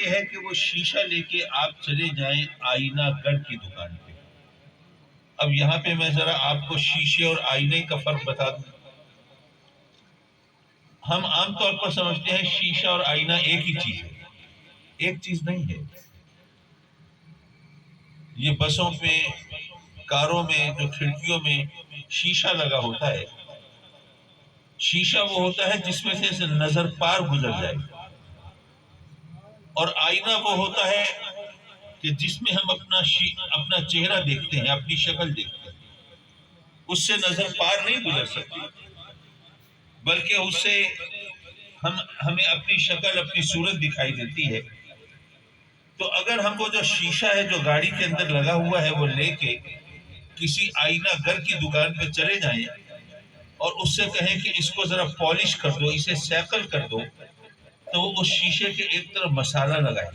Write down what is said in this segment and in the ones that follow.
یہ ہے کہ وہ شیشہ لے کے آپ چلے جائیں آئینہ گر کی دکان پہ. اب یہاں پہ میں ذرا آپ کو شیشے اور آئینے کا فرق بتا دوں. ہم عام طور پر سمجھتے ہیں شیشہ اور آئینہ ایک ہی چیز ہے. ایک چیز نہیں ہے. یہ بسوں پہ، کاروں میں جو کھڑکیوں میں شیشہ لگا ہوتا ہے، شیشہ وہ ہوتا ہے جس میں سے نظر پار گزر جائے، اور آئینہ وہ ہوتا ہے کہ جس میں ہم اپنا چہرہ دیکھتے ہیں، اپنی شکل دیکھتے ہیں. اس سے نظر پار نہیں گزر سکتی، بلکہ اس سے ہمیں اپنی شکل، اپنی صورت دکھائی دیتی ہے. تو اگر ہم وہ جو شیشہ ہے جو گاڑی کے اندر لگا ہوا ہے وہ لے کے کسی آئینہ گر کی دکان پہ چلے جائیں اور اس سے کہیں کہ اس کو ذرا پالش کر دو، اسے سیکل کر دو، تو وہ اس شیشے کے ایک طرف مسالہ لگائے.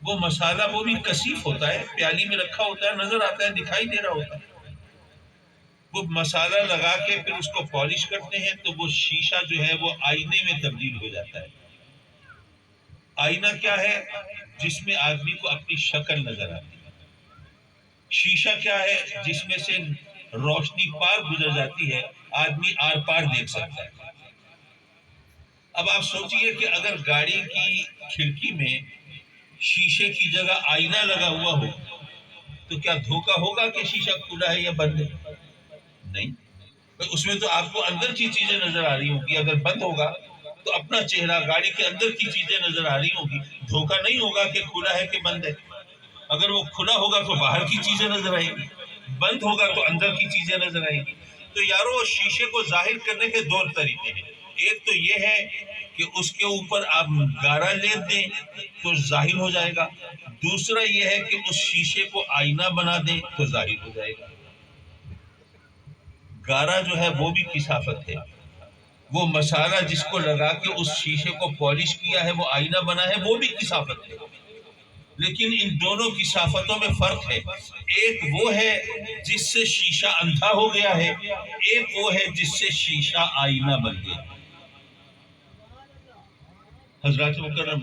وہ مسالہ وہ بھی کثیف ہوتا ہے، پیالی میں رکھا ہوتا ہے، نظر آتا ہے، دکھائی دے رہا ہوتا ہے. وہ مسالہ لگا کے پھر اس کو پالش کرتے ہیں تو وہ شیشہ جو ہے وہ آئینے میں تبدیل ہو جاتا ہے. آئینہ کیا ہے؟ جس میں آدمی کو اپنی شکل نظر آتی ہے. شیشہ کیا ہے؟ جس میں سے روشنی پار گزر جاتی ہے، آدمی آر پار دیکھ سکتا ہے. اب آپ سوچئے کہ اگر گاڑی کی کھڑکی میں شیشے کی جگہ آئینہ لگا ہوا ہو تو کیا دھوکہ ہوگا کہ شیشہ کھلا ہے یا بند ہے؟ نہیں. اس میں تو آپ کو اندر کی چیزیں نظر آ رہی ہوں گی. اگر بند ہوگا تو اپنا چہرہ، گاڑی کے اندر کی چیزیں نظر آ رہی ہوں گی. دھوکہ نہیں ہوگا کہ کھلا ہے کہ بند ہے. اگر وہ کھلا ہوگا تو باہر کی چیزیں نظر آئیں گی، بند ہوگا تو اندر کی چیزیں نظر آئیں گی. تو یارو شیشے کو ظاہر کرنے کے دو طریقے ہیں. ایک تو یہ ہے کہ اس کے اوپر آپ گارا لیپ دیں تو ظاہر ہو جائے گا. دوسرا یہ ہے کہ اس شیشے کو آئینہ بنا دیں تو ظاہر ہو جائے گا. گارا جو ہے وہ بھی کثافت ہے. وہ مسالہ جس کو لگا کے اس شیشے کو پالش کیا ہے، وہ آئینہ بنا ہے، وہ بھی کثافت ہے. لیکن ان دونوں کثافتوں میں فرق ہے. ایک وہ ہے جس سے شیشہ اندھا ہو گیا ہے، ایک وہ ہے جس سے شیشہ آئینہ بن گیا. حضرات مکرم